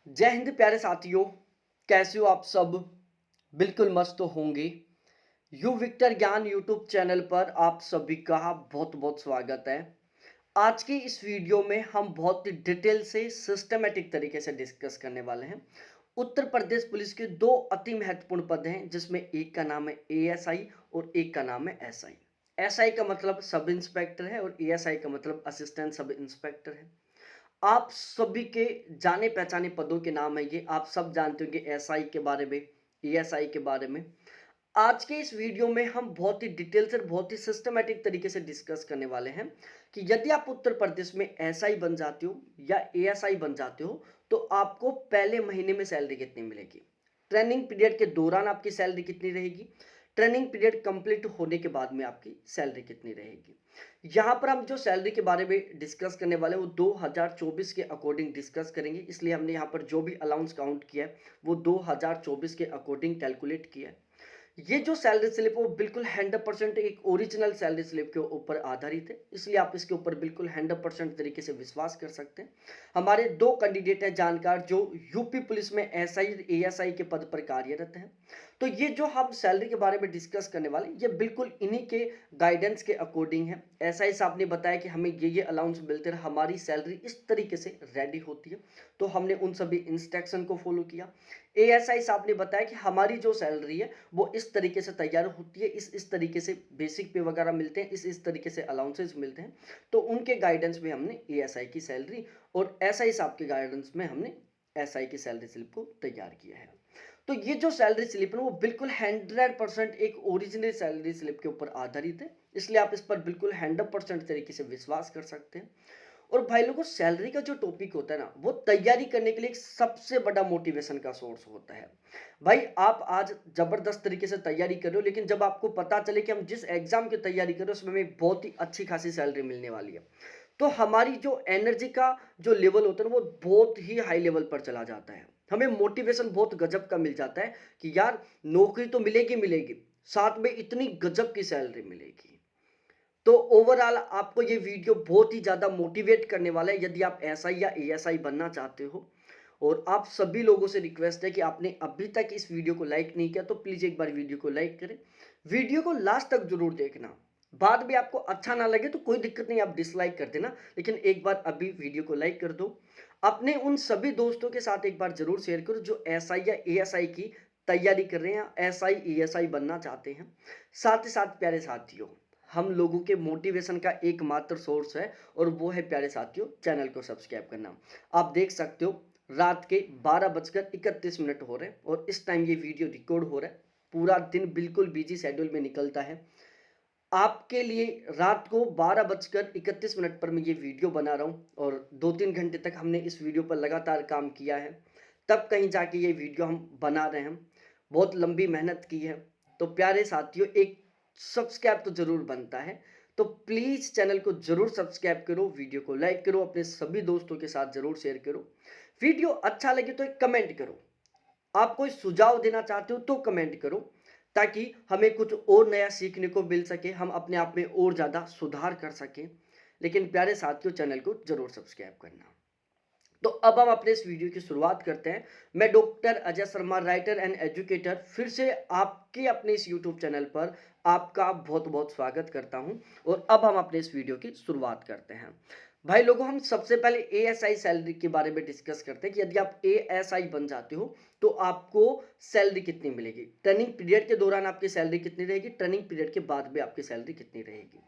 जय हिंद प्यारे साथियों। कैसे हो आप सब? बिल्कुल मस्त होंगे। यू विक्टर ज्ञान यूट्यूब चैनल पर आप सभी का बहुत बहुत स्वागत है। आज की इस वीडियो में हम बहुत ही डिटेल से सिस्टमेटिक तरीके से डिस्कस करने वाले हैं। उत्तर प्रदेश पुलिस के दो अति महत्वपूर्ण पद हैं, जिसमें एक का नाम है एएसआई और एक का नाम है एसआई। एसआई का मतलब सब इंस्पेक्टर है और एएसआई का मतलब असिस्टेंट सब इंस्पेक्टर है। आप सभी के जाने पहचाने पदों के नाम है ये। आप सब जानते होंगे एसआई के बारे में, एएसआई के बारे में। आज के इस वीडियो में हम बहुत ही डिटेल से, बहुत ही सिस्टमेटिक तरीके से डिस्कस करने वाले हैं कि यदि आप उत्तर प्रदेश में एसआई बन जाते हो या एएसआई बन जाते हो तो आपको पहले महीने में सैलरी कितनी मिलेगी, ट्रेनिंग पीरियड के दौरान आपकी सैलरी कितनी रहेगी, ट्रेनिंग पीरियड कंप्लीट होने के बाद में आपकी सैलरी कितनी रहेगी। यहाँ पर हम जो सैलरी के बारे में डिस्कस करने वाले हैं वो 2024 के अकॉर्डिंग डिस्कस करेंगे, इसलिए हमने यहाँ पर जो भी अलाउंस काउंट किया है वो 2024 के अकॉर्डिंग कैलकुलेट किया है। ये जो सैलरी स्लिप है वो बिल्कुल 100% एक ओरिजिनल सैलरी स्लिप के ऊपर आधारित है, इसलिए आप इसके ऊपर बिल्कुल 100% तरीके से विश्वास कर सकते हैं। हमारे दो कैंडिडेट हैं जानकार जो यूपी पुलिस में एसआई एएसआई के पद पर कार्यरत हैं। तो ये जो हम सैलरी के बारे में डिस्कस करने वाले ये बिल्कुल इन्हीं के गाइडेंस के अकॉर्डिंग है। एसआई साहब ने बताया कि हमें ये अलाउंस मिलते हैं, हमारी सैलरी इस तरीके से रेडी होती है, तो हमने उन सभी इंस्ट्रक्शन को फॉलो किया। एएसआई साहब ने बताया कि हमारी जो सैलरी है वो इस तरीके से तैयार होती है, इस तरीके से बेसिक पे वगैरह मिलते हैं, इस तरीके से अलाउंसेस मिलते हैं। तो उनके गाइडेंस में हमने एएसआई की सैलरी और एसआई साहब के गाइडेंस में हमने एसआई की सैलरी स्लिप को तैयार किया है। तो ये जो सैलरी स्लिप है वो बिल्कुल 100% एक ओरिजिनल सैलरी स्लिप के ऊपर आधारित है, इसलिए आप इस पर बिल्कुल 100% तरीके से विश्वास कर सकते हैं। और भाई लोगों, सैलरी का जो टॉपिक होता है ना वो तैयारी करने के लिए एक सबसे बड़ा मोटिवेशन का सोर्स होता है। भाई आप आज जबरदस्त तरीके से तैयारी कर रहे हो, लेकिन जब आपको पता चले कि हम जिस एग्जाम की तैयारी कर रहे हो उसमें हमें बहुत ही अच्छी खासी सैलरी मिलने वाली है, तो हमारी जो एनर्जी का जो लेवल होता है ना वो बहुत ही हाई लेवल पर चला जाता है। हमें मोटिवेशन बहुत गजब का मिल जाता है कि यार नौकरी तो मिलेगी मिलेगी, साथ में इतनी गजब की सैलरी मिलेगी। तो ओवरऑल आपको ये वीडियो बहुत ही ज़्यादा मोटिवेट करने वाला है यदि आप एसआई या एएसआई बनना चाहते हो। और आप सभी लोगों से रिक्वेस्ट है कि आपने अभी तक इस वीडियो को लाइक नहीं किया तो प्लीज़ एक बार वीडियो को लाइक करें। वीडियो को लास्ट तक जरूर देखना। बाद में आपको अच्छा ना लगे तो कोई दिक्कत नहीं, आप डिसलाइक कर देना, लेकिन एक बार अभी वीडियो को लाइक कर दो। अपने उन सभी दोस्तों के साथ एक बार जरूर शेयर करो जो एसआई या एएसआई की तैयारी कर रहे हैं, एसआई एएसआई बनना चाहते हैं। साथ ही साथ प्यारे साथियों, हम लोगों के मोटिवेशन का एकमात्र सोर्स है और वो है प्यारे साथियों चैनल को सब्सक्राइब करना। आप देख सकते हो रात के 12:31 हो रहे हैं और इस टाइम ये वीडियो रिकॉर्ड हो रहा है। पूरा दिन बिल्कुल बिजी शेड्यूल में निकलता है, आपके लिए रात को 12:31 पर मैं ये वीडियो बना रहा हूँ और 2-3 घंटे तक हमने इस वीडियो पर लगातार काम किया है, तब कहीं जाके ये वीडियो हम बना रहे हैं। बहुत लंबी मेहनत की है। तो प्यारे साथियों, एक सब्सक्राइब तो जरूर बनता है, तो प्लीज़ चैनल को जरूर सब्सक्राइब करो, वीडियो को लाइक करो, अपने सभी दोस्तों के साथ जरूर शेयर करो। वीडियो अच्छा लगे तो एक कमेंट करो, आप कोई सुझाव देना चाहते हो तो कमेंट करो, ताकि हमें कुछ और नया सीखने को मिल सके, हम अपने आप में और ज़्यादा सुधार कर सकें। लेकिन प्यारे साथियों चैनल को जरूर सब्सक्राइब करना। तो अब हम अपने इस वीडियो की शुरुआत करते हैं। मैं doctor Ajay Sharma, writer and educator, फिर से आपके अपने इस यूट्यूब चैनल पर आपका बहुत बहुत स्वागत करता हूं। और अब हम अपने इस वीडियो की शुरुआत करते हैं। भाई लोगों, हम सबसे पहले एएसआई सैलरी के बारे में डिस्कस करते हैं कि यदि आप एएसआई बन जाते हो तो आपको सैलरी कितनी मिलेगी, ट्रेनिंग पीरियड के दौरान आपकी सैलरी कितनी रहेगी, ट्रेनिंग पीरियड के बाद में आपकी सैलरी कितनी रहेगी।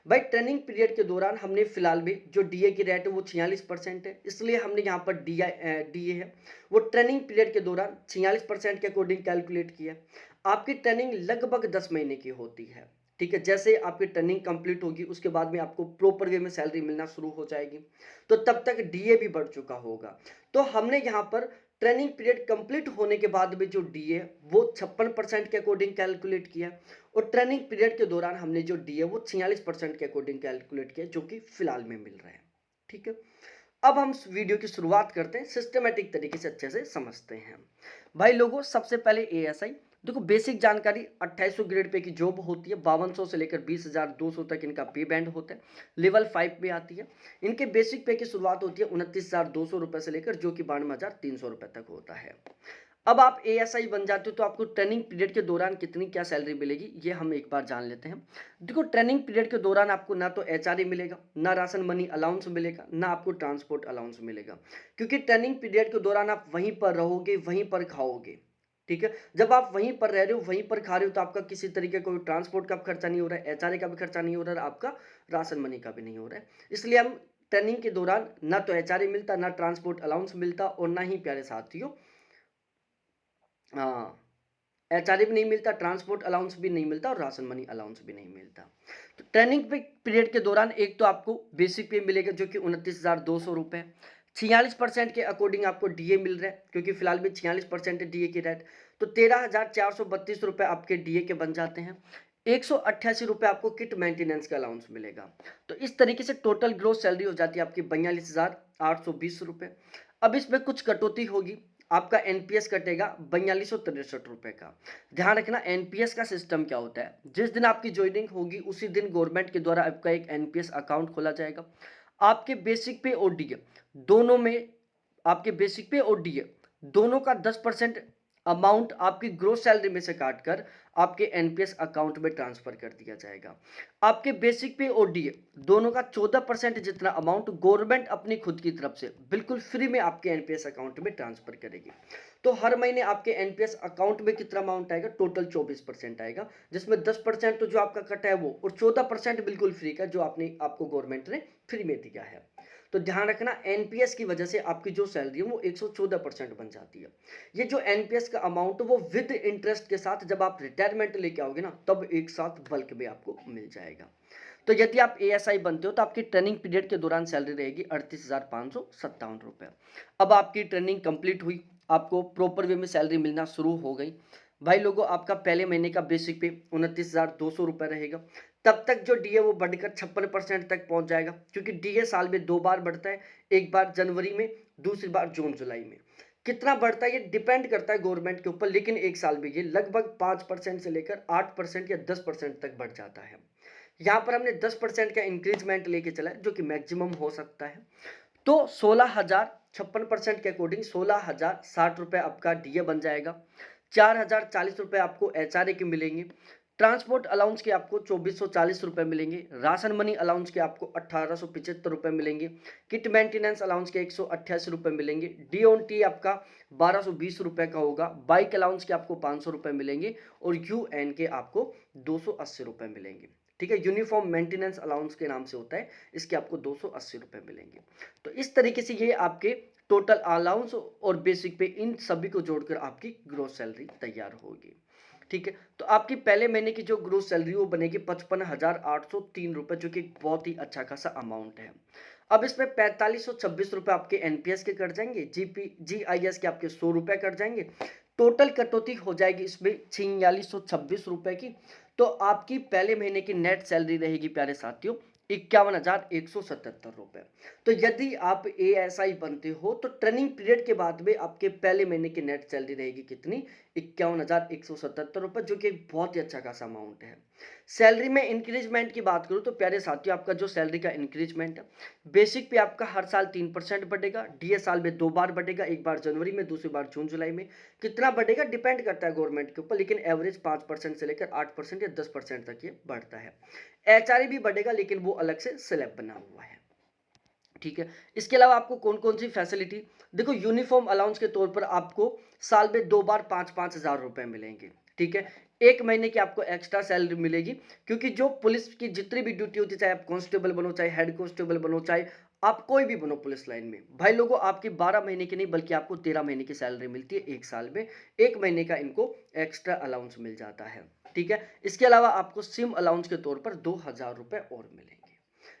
भाई ट्रेनिंग पीरियड के दौरान हमने फिलहाल भी जो डीए की रेट है वो 46% है, इसलिए हमने यहाँ पर डीए है वो ट्रेनिंग पीरियड के दौरान 46% के अकॉर्डिंग कैलकुलेट किया है। आपकी ट्रेनिंग लगभग 10 महीने की होती है, ठीक है। जैसे आपकी ट्रेनिंग कंप्लीट होगी उसके बाद में आपको प्रॉपर वे में सैलरी मिलना शुरू हो जाएगी, तो तब तक डीए भी बढ़ चुका होगा। तो हमने यहाँ पर ट्रेनिंग पीरियड कंप्लीट होने के बाद में जो डीए वो 56% के अकॉर्डिंग कैलकुलेट किया, और ट्रेनिंग पीरियड के दौरान हमने जो डी है वो 46% के अकॉर्डिंग कैलकुलेट किया, जो कि फिलहाल में मिल रहा है, ठीक है। अब हम वीडियो की शुरुआत करते हैं, सिस्टमेटिक तरीके से अच्छे से समझते हैं। भाई लोगों, सबसे पहले एएसआई देखो बेसिक जानकारी 2800 ग्रेड पे की जॉब होती है, 5200 से लेकर 20,200 तक इनका पे बैंड होता है, लेवल 5 में आती है। इनके बेसिक पे की शुरुआत होती है 29,200 रुपये से लेकर जो कि 92,300 रुपये तक होता है। अब आप एएसआई बन जाते हो तो आपको ट्रेनिंग पीरियड के दौरान कितनी क्या सैलरी मिलेगी ये हम एक बार जान लेते हैं। देखो ट्रेनिंग पीरियड के दौरान आपको ना तो एचआरए मिलेगा, ना राशन मनी अलाउंस मिलेगा, ना आपको ट्रांसपोर्ट अलाउंस मिलेगा, क्योंकि ट्रेनिंग पीरियड के दौरान आप वहीं पर रहोगे, वहीं पर खाओगे। ठीक है, जब आप वहीं पर रह रहे हो, वहीं पर खा रहे हो, तो आपका किसी तरीके का कोई ट्रांसपोर्ट का खर्चा नहीं हो रहा है, एचआरए का भी खर्चा नहीं हो रहा है, आपका राशन मनी का भी नहीं हो रहा है। इसलिए हम ट्रेनिंग के दौरान ना तो एचआरए मिलता, ना ट्रांसपोर्ट अलाउंस मिलता, और ना ही प्यारे साथियों हाँ एचआरए भी नहीं मिलता, ट्रांसपोर्ट अलाउंस भी नहीं मिलता, और राशन मनी अलाउंस भी नहीं मिलता। तो ट्रेनिंग पीरियड के दौरान एक तो आपको बेसिक पे मिलेगा जो कि 29,200 रुपये, 46% के अकॉर्डिंग आपको डीए मिल रहा है, क्योंकि फिलहाल भी 46% है डीए की रेट, तो 13,432 रुपये आपके डीए के बन जाते हैं। 188 रुपये आपको किट मेंटेनेंस का अलाउंस मिलेगा। तो इस तरीके से टोटल ग्रोस सैलरी हो जाती है आपकी 42,820 रुपये। अब इसमें कुछ कटौती होगी, आपका एनपीएस कटेगा 4263 रुपये का। ध्यान रखना एनपीएस का सिस्टम क्या होता है, जिस दिन आपकी ज्वाइनिंग होगी उसी दिन गवर्नमेंट के द्वारा आपका एक एनपीएस अकाउंट खोला जाएगा। आपके बेसिक पे और डीए दोनों में, आपके बेसिक पे और डीए दोनों का 10% अमाउंट आपकी ग्रोस सैलरी में से काटकर आपके एनपीएस अकाउंट में ट्रांसफर कर दिया जाएगा। आपके बेसिक पे और डीए दोनों का 14% जितना अमाउंट गवर्नमेंट अपनी खुद की तरफ से बिल्कुल फ्री में आपके एनपीएस अकाउंट में ट्रांसफर करेगी। तो हर महीने आपके एनपीएस अकाउंट में कितना अमाउंट आएगा, टोटल 24% आएगा, जिसमें 10% तो जो आपका कटा है वो, और 14% बिल्कुल फ्री का जो आपको गवर्नमेंट ने फ्री में दिया है। तो ध्यान रखना एनपीएस की वजह से आपकी जो सैलरी है वो 114% बन जाती है। ये जो एनपीएस का अमाउंट है वो विद इंटरेस्ट के साथ जब आप रिटायरमेंट लेके आओगे ना, तब एक साथ बल्क में आपको मिल जाएगा। तो यदि आप एएसआई बनते हो तो आपकी ट्रेनिंग पीरियड के दौरान सैलरी रहेगी 38,557 रुपये। अब आपकी ट्रेनिंग कंप्लीट हुई, आपको प्रॉपर वे में सैलरी मिलना शुरू हो गई। भाई लोगों आपका पहले महीने का बेसिक पे 29,200 रुपये रहेगा। तब तक जो डीए वो बढ़कर 56% तक पहुंच जाएगा, क्योंकि डीए साल में 2 बार बढ़ता है, एक बार जनवरी में, दूसरी बार जून जुलाई में। कितना बढ़ता है ये डिपेंड करता है गवर्नमेंट के ऊपर, लेकिन एक साल में ये लगभग 5% से लेकर 8% या 10% तक बढ़ जाता है। यहाँ पर हमने 10% का इंक्रीजमेंट लेके चला है जो कि मैक्सिमम हो सकता है। तो 16,000 56% के अकॉर्डिंग 16,060 रुपये आपका डीए बन जाएगा। 4,040 रुपये आपको एचआरए के मिलेंगे। ट्रांसपोर्ट अलाउंस के आपको 2,440 रुपये मिलेंगे। राशन मनी अलाउंस के आपको 1,875 रुपये मिलेंगे। किट मेंटेनेंस अलाउंस के 188 रुपये मिलेंगे। डी ऑन टी आपका 1,220 रुपये का होगा। बाइक अलाउंस के आपको 500 रुपये मिलेंगे, और यूएन के आपको 280 रुपये मिलेंगे। ठीक है, यूनिफॉर्म मेंटेनेंस अलाउंस के नाम से होता है, इसके आपको 280 रुपये मिलेंगे। तो इस तरीके से ये आपके टोटल अलाउंस और बेसिक पे इन सभी को जोड़कर आपकी ग्रोस सैलरी तैयार होगी। ठीक है, तो आपकी पहले महीने की जो ग्रोस सैलरी वो बनेगी 55,803 रुपये, जो कि बहुत ही अच्छा खासा अमाउंट है। अब इसमें 4,526 रुपये आपके एनपीएस के कट जाएंगे, जीआईएस के आपके 100 रुपये कट जाएंगे। टोटल कटौती हो जाएगी इसमें 4,626 रुपये की। तो आपकी पहले महीने की नेट सैलरी रहेगी प्यारे साथियों 51,177 रुपये। तो यदि आप एएसआई बनते हो तो ट्रेनिंग पीरियड के बाद में आपके पहले महीने की नेट सैलरी रहेगी कितनी, 51,177 रुपये, जो कि बहुत ही अच्छा खासा अमाउंट है। सैलरी में इंक्रीजमेंट की बात करूं तो प्यारे साथियों आपका जो सैलरी का इंक्रीजमेंट है, बेसिक पे आपका हर साल 3% बढ़ेगा, डीए साल में 2 बार बढ़ेगा, एक बार जनवरी में, दूसरी बार जून जुलाई में। कितना बढ़ेगा डिपेंड करता है गवर्नमेंट के ऊपर, लेकिन एवरेज 5% से लेकर 8% या 10% तक ये बढ़ता है। एचआरए भी बढ़ेगा, लेकिन वो अलग से स्लैब बना हुआ है। ठीक है, इसके अलावा आपको कौन कौन सी फैसिलिटी, देखो यूनिफॉर्म अलाउंस के तौर पर आपको साल में 2 बार 5-5 हजार रुपए मिलेंगे। ठीक है, एक महीने की आपको एक्स्ट्रा सैलरी मिलेगी, क्योंकि जो पुलिस की जितनी भी ड्यूटी होती है, चाहे आप कांस्टेबल बनो, चाहे हेड कांस्टेबल बनो, चाहे आप कोई भी बनो पुलिस लाइन में, भाई लोगों आपकी 12 महीने की नहीं बल्कि आपको 13 महीने की सैलरी मिलती है एक साल में। एक महीने का इनको एक्स्ट्रा अलाउंस मिल जाता है। ठीक है, इसके अलावा आपको सिम अलाउंस के तौर पर 2,000 रुपए और मिलेंगे।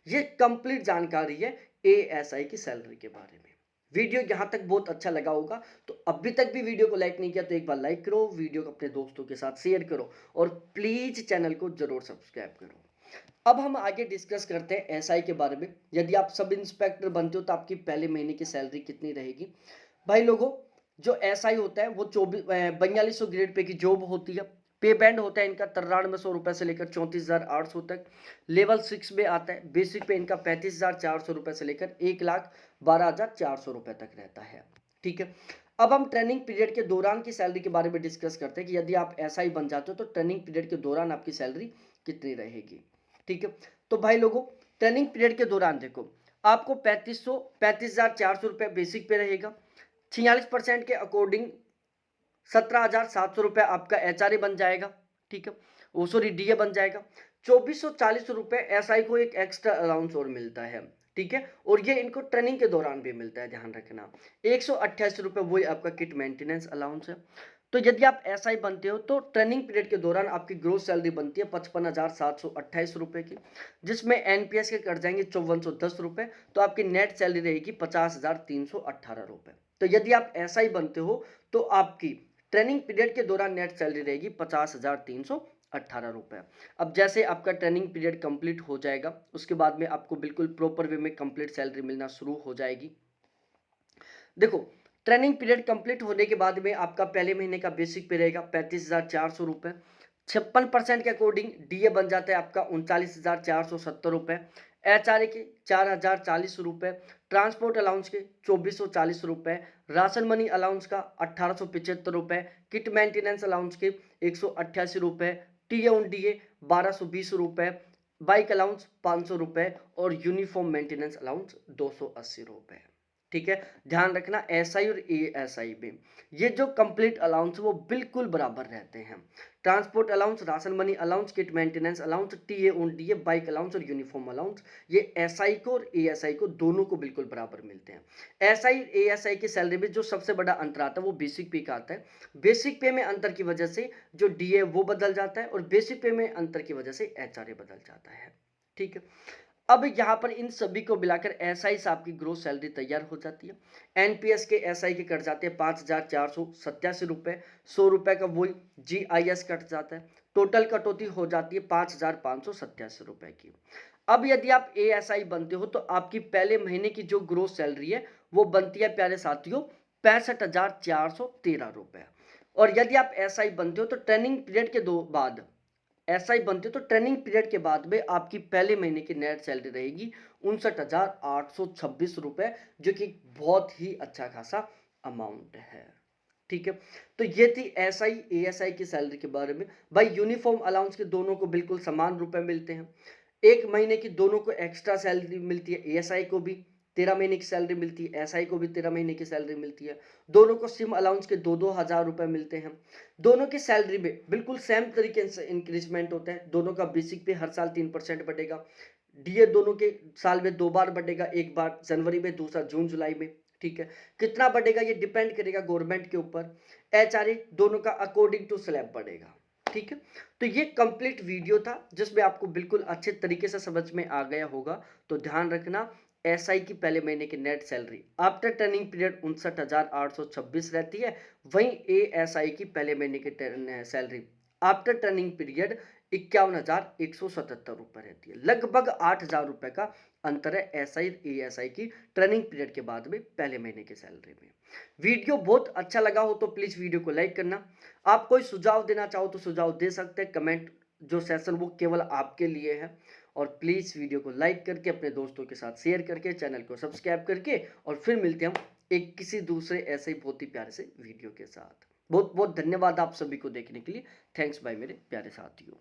ये कंप्लीट जानकारी है एएसआई की सैलरी के बारे में। वीडियो यहां तक बहुत अच्छा लगा होगा, तो अभी तक भी वीडियो को लाइक नहीं किया तो एक बार लाइक करो, वीडियो को अपने दोस्तों के साथ शेयर करो, और प्लीज चैनल को जरूर सब्सक्राइब करो। अब हम आगे डिस्कस करते हैं एसआई के बारे में। यदि आप सब इंस्पेक्टर बनते हो तो आपकी पहले महीने की सैलरी कितनी रहेगी। भाई लोगों जो एसआई होता है वो 4200 ग्रेड पे की जॉब होती है। पे बैंड होता है इनका 9300 से लेकर 34,800 तक। लेवल 6 में आता है। बेसिक पे इनका 35,400 से लेकर 1,12,400 तक रहता है। ठीक है, अब हम ट्रेनिंग पीरियड के दौरान की सैलरी के बारे में डिस्कस करते हैं कि यदि आप एसआई बन जाते हो तो ट्रेनिंग पीरियड के दौरान आपकी सैलरी कितनी रहेगी। ठीक है, तो भाई लोगों, ट्रेनिंग पीरियड के दौरान देखो, आपको 35,400 बेसिक पे रहेगा। 46% के अकॉर्डिंग 17,700 आपका एचआरए बन जाएगा। ठीक है, वो सॉरी डीए बन जाएगा। 2,440 एसआई को एक एक्स्ट्रा अलाउंस और मिलता है। ठीक है, और ये इनको ट्रेनिंग के दौरान भी मिलता है, ध्यान रखना। 188 वही आपका किट मेंटेनेंस अलाउंस है। तो यदि आप एसआई बनते हो तो ट्रेनिंग पीरियड के दौरान आपकी ग्रोस सैलरी बनती है 55,728 की, जिसमें एनपीएस के कट जाएंगे 5,410 तो आपकी नेट सैलरी रहेगी 50,318 तो यदि आप एसआई बनते हो तो आपकी ट्रेनिंग पीरियड के दौरान नेट सैलरी रहेगी 50,318 अब जैसे आपका ट्रेनिंग पीरियड कंप्लीट हो जाएगा उसके बाद में आपको बिल्कुल प्रॉपर वे में कंप्लीट सैलरी मिलना शुरू हो जाएगी। देखो, ट्रेनिंग पीरियड कंप्लीट होने के बाद में आपका पहले महीने का बेसिक पे रहेगा 35,400 56% के अकॉर्डिंग डीए बन जाता है आपका 39,470 एचआरए के 4,040 ट्रांसपोर्ट अलाउंस के 2,440 राशन मनी अलाउंस का 1,875 किट मेंटेनेंस अलाउंस के 188 TA on DA 1,220 bike allowance 500 और यूनिफॉर्म मेंटेनेंस अलाउंस 280। ठीक है, ध्यान रखना एसआई और एएसआई में ये जो कंप्लीट अलाउंस वो बिल्कुल बराबर रहते हैं। Transport allowance, ration money allowance, kit maintenance allowance, TA on DA, bike allowance और यूनिफॉर्म अलाउंस, ये एसआई को और एएसआई को दोनों को बिल्कुल बराबर मिलते हैं। एसआई एएसआई की सैलरी में जो सबसे बड़ा अंतर आता है वो बेसिक पे का आता है। बेसिक पे में अंतर की वजह से जो डीए वो बदल जाता है और बेसिक पे में अंतर की वजह से एचआरए बदल जाता है। ठीक है, अब यहाँ पर इन सभी को मिलाकर एसआई से आपकी ग्रोस सैलरी तैयार हो जाती है। एनपीएस के एसआई के कट जाते हैं 5,487 100 का वही जीआईएस कट जाता है। टोटल कटौती हो जाती है 5,587 की। अब यदि आप एएसआई बनते हो तो आपकी पहले महीने की जो ग्रोस सैलरी है वो बनती है प्यारे साथियों 65,413 और यदि आप एसआई बनते हो तो ट्रेनिंग पीरियड के बाद एसआई बनते तो ट्रेनिंग पीरियड के बाद में आपकी पहले महीने की नेट सैलरी रहेगी 59,826 जो कि बहुत ही अच्छा खासा अमाउंट है। ठीक है, तो ये थी एसआई एएसआई की सैलरी के बारे में। भाई यूनिफॉर्म अलाउंस के दोनों को बिल्कुल समान रुपए मिलते हैं। एक महीने की दोनों को एक्स्ट्रा सैलरी मिलती है, एएसआई को भी 13 महीने की सैलरी मिलती है, एसआई को भी 13 महीने की सैलरी मिलती है। दोनों को सिम अलाउंस के 2-2 हज़ार मिलते हैं। दोनों की सैलरी में बिल्कुल सेम तरीके से इंक्रीजमेंट होता है। दोनों का बेसिक पे हर साल 3% बढ़ेगा। डीए दोनों के साल में 2 बार बढ़ेगा, एक बार जनवरी में, दूसरा जून जुलाई में। ठीक है, कितना बढ़ेगा ये डिपेंड करेगा गवर्नमेंट के ऊपर। एचआरए दोनों का अकॉर्डिंग टू स्लैब बढ़ेगा। ठीक है, तो ये कंप्लीट वीडियो था जिसमें आपको बिल्कुल अच्छे तरीके से समझ में आ गया होगा। तो ध्यान रखना एसआई की पहले महीने की net salary after training period 59,826 रहती है। वहीं एएसआई की पहले महीने की सैलरी आफ्टर ट्रेनिंग पीरियड 51,177 रहती है। लगभग 8,000 का अंतर है एसआई एएसआई की ट्रेनिंग पीरियड के बाद में पहले महीने की सैलरी में। वीडियो बहुत अच्छा लगा हो तो प्लीज वीडियो को लाइक करना। आप कोई सुझाव देना चाहो तो सुझाव दे सकते हैं। कमेंट जो सेशन वो केवल आपके लिए है। और प्लीज वीडियो को लाइक करके अपने दोस्तों के साथ शेयर करके चैनल को सब्सक्राइब करके और फिर मिलते हैं हम एक किसी दूसरे ऐसे ही बहुत ही प्यारे से वीडियो के साथ। बहुत बहुत धन्यवाद आप सभी को देखने के लिए। थैंक्स बाय मेरे प्यारे साथियों।